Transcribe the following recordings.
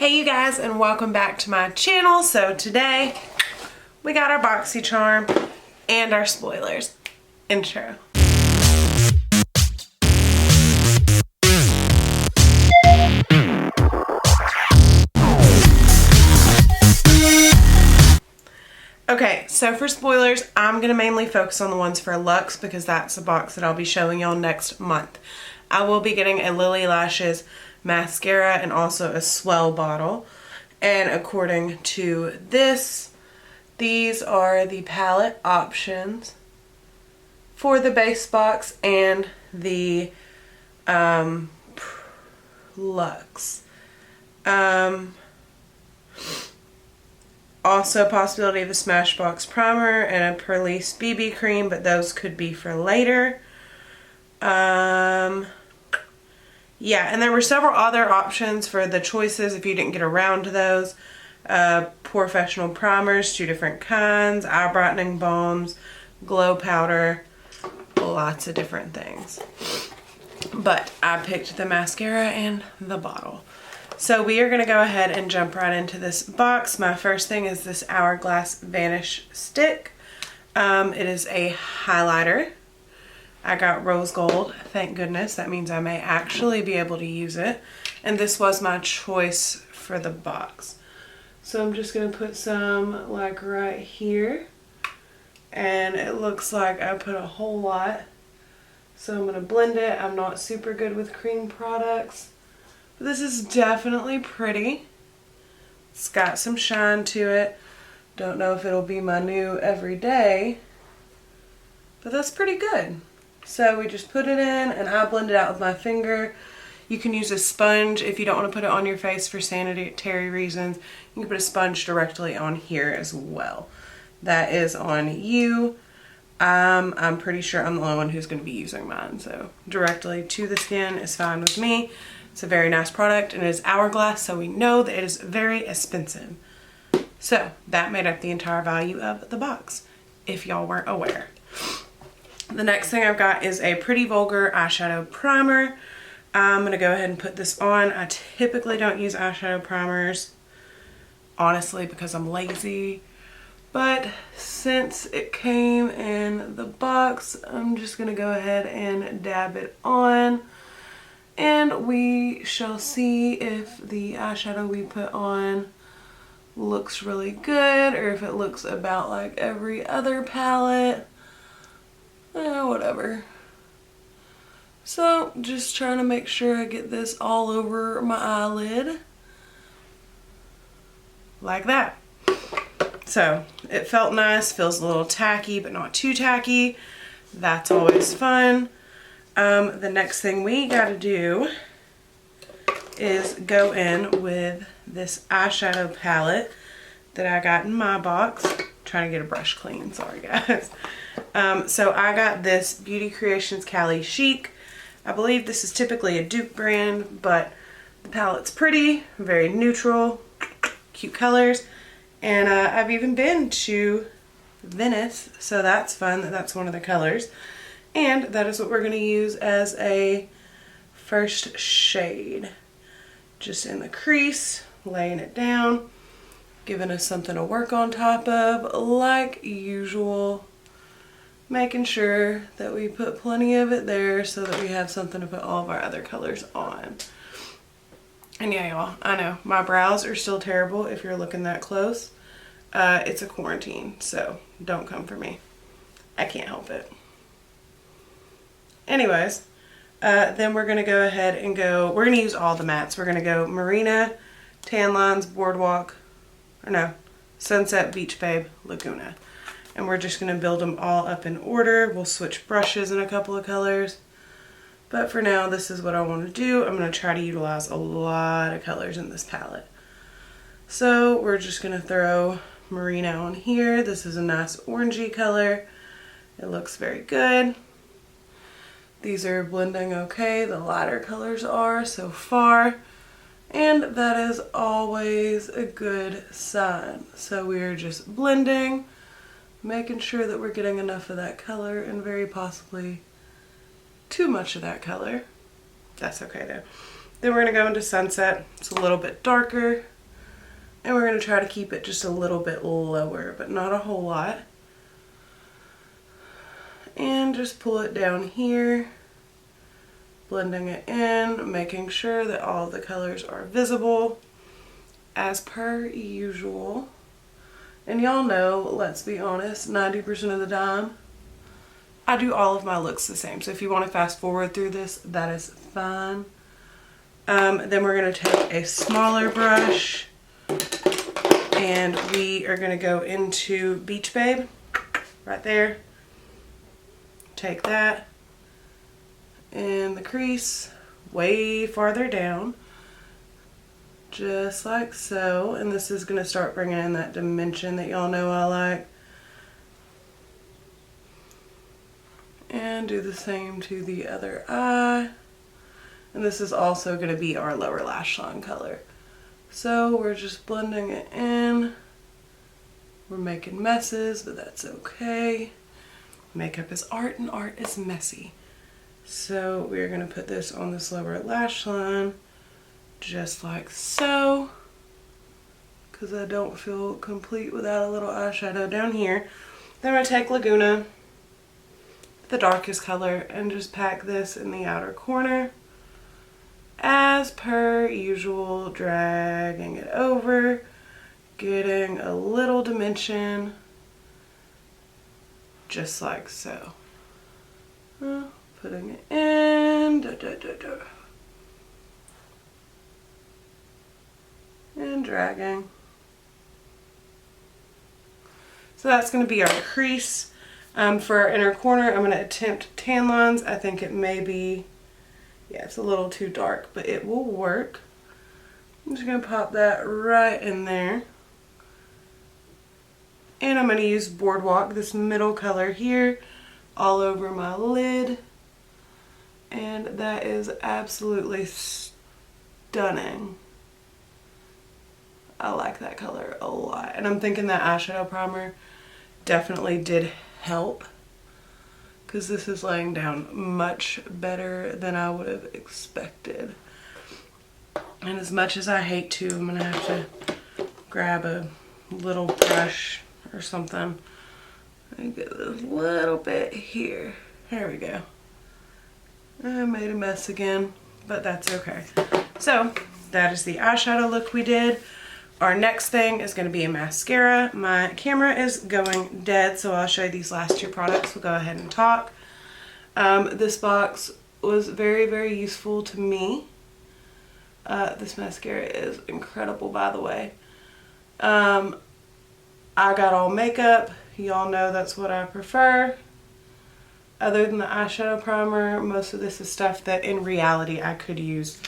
Hey you guys, and welcome back to my channel. So today we got our Boxycharm and our spoilers. Intro. Okay, so for spoilers, I'm going to mainly focus on the ones for Luxe because that's the box that I'll be showing y'all next month. I will be getting a Lily Lashes mascara and also a Swell bottle. And according to this, these are the palette options for the base box and the Luxe. Also possibility of a Smashbox primer and a Perlice BB cream, but those could be for later. Yeah, and there were several other options for the choices if you didn't get around to those. Professional primers, 2 different kinds, eye brightening balms, glow powder, lots of different things. But I picked the mascara and the bottle. So we are going to go ahead and jump right into this box. My first thing is this Hourglass Vanish stick. It is a highlighter. I got rose gold, thank goodness. That means I may actually be able to use it. And this was my choice for the box. So I'm just going to put some like right here. And it looks like I put a whole lot. So I'm going to blend it. I'm not super good with cream products. But this is definitely pretty. It's got some shine to it. Don't know if it'll be my new everyday. But that's pretty good. So we just put it in and I blend it out with my finger. You can use a sponge if you don't want to put it on your face for sanitary reasons. You can put a sponge directly on here as well. That is on you. I'm pretty sure I'm the only one who's going to be using mine. So directly to the skin is fine with me. It's a very nice product and it is Hourglass, so we know that it is very expensive. So that made up the entire value of the box, if y'all weren't aware. The next thing I've got is a Pretty Vulgar eyeshadow primer. I'm going to go ahead and put this on. I typically don't use eyeshadow primers, honestly, because I'm lazy. But since it came in the box, I'm just going to go ahead and dab it on. And we shall see if the eyeshadow we put on looks really good or if it looks about like every other palette. Whatever. So just trying to make sure I get this all over my eyelid. Like that. So it felt nice, feels a little tacky but not too tacky. That's always fun. The next thing we gotta do is go in with this eyeshadow palette that I got in my box. Trying to get a brush clean, sorry guys. So I got this Beauty Creations Cali Chic. I believe this is typically a dupe brand, but the palette's pretty, very neutral, cute colors. And I've even been to Venice, so that's fun that that's one of the colors. And that is what we're going to use as a first shade. Just in the crease, laying it down, giving us something to work on top of like usual. Making sure that we put plenty of it there so that we have something to put all of our other colors on. And yeah, y'all, I know my brows are still terrible if you're looking that close. It's a quarantine, so don't come for me. I can't help it. Anyways, then we're going to go ahead and we're going to use all the mattes. We're going to go Marina, Tan Lines, Boardwalk, or no, Sunset, Beach Babe, Laguna. And we're just going to build them all up in order. We'll switch brushes in a couple of colors. But for now, this is what I want to do. I'm going to try to utilize a lot of colors in this palette. So we're just going to throw Marina on here. This is a nice orangey color. It looks very good. These are blending okay. The lighter colors are so far. And that is always a good sign. So we are just blending, making sure that we're getting enough of that color and very possibly too much of that color. That's okay though. Then we're going to go into Sunset. It's a little bit darker. And we're going to try to keep it just a little bit lower, but not a whole lot. And just pull it down here. Blending it in, making sure that all the colors are visible as per usual. And y'all know, let's be honest, 90% of the time, I do all of my looks the same. So if you want to fast forward through this, that is fine. Then we're going to take a smaller brush and we are going to go into Beach Babe right there. Take that in the crease way farther down, just like so. And this is going to start bringing in that dimension that y'all know I like. And do the same to the other eye. And this is also going to be our lower lash line color. So we're just blending it in. We're making messes, but that's okay. Makeup is art and art is messy. So we're going to put this on this lower lash line, just like so, because I don't feel complete without a little eyeshadow down here. Then I'm going to take Laguna, the darkest color, and just pack this in the outer corner. As per usual, dragging it over, getting a little dimension, just like so. Putting it in, and dragging. So that's going to be our crease. For our inner corner, I'm going to attempt tan lines. I think it may be, yeah, it's a little too dark, but it will work. I'm just going to pop that right in there. And I'm going to use Boardwalk, this middle color here, all over my lid. And that is absolutely stunning. I like that color a lot. And I'm thinking that eyeshadow primer definitely did help, because this is laying down much better than I would have expected. And as much as I hate to, I'm going to have to grab a little brush or something and get a little bit here. There we go. I made a mess again, but that's okay. So that is the eyeshadow look we did. Our next thing is going to be a mascara. My camera is going dead, so I'll show you these last two products. We'll go ahead and talk. This box was very, very useful to me. This mascara is incredible, by the way. I got all makeup. Y'all know that's what I prefer. Other than the eyeshadow primer, most of this is stuff that in reality I could use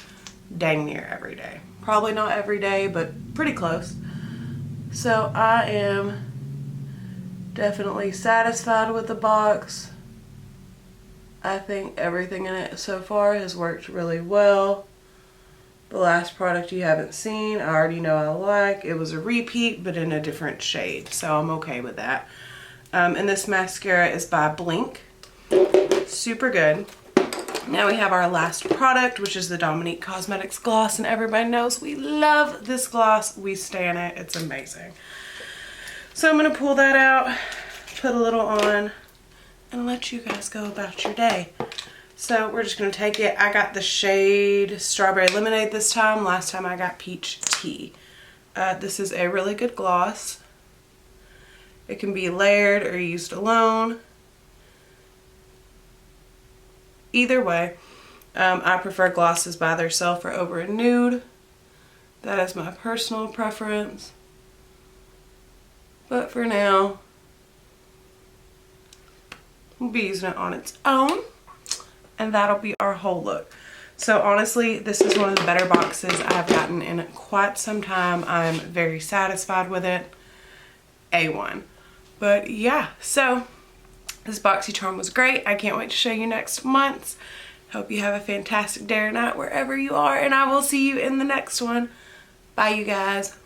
dang near every day. Probably not every day, but pretty close. So I am definitely satisfied with the box. I think everything in it so far has worked really well. The last product you haven't seen, I already know I like. It was a repeat, but in a different shade, so I'm okay with that. And this mascara is by Blink. Super good. Now we have our last product, which is the Dominique Cosmetics Gloss, and everybody knows we love this gloss. We stan it. It's amazing. So I'm going to pull that out, put a little on, and let you guys go about your day. So we're just going to take it. I got the shade Strawberry Lemonade this time. Last time I got Peach Tea. This is a really good gloss. It can be layered or used alone. Either way, I prefer glosses by themselves or over a nude. That is my personal preference. But for now, we'll be using it on its own. And that'll be our whole look. So honestly, this is one of the better boxes I have gotten in quite some time. I'm very satisfied with it. A1. But yeah, so this Boxycharm was great. I can't wait to show you next month. Hope you have a fantastic day or night wherever you are, and I will see you in the next one. Bye, you guys.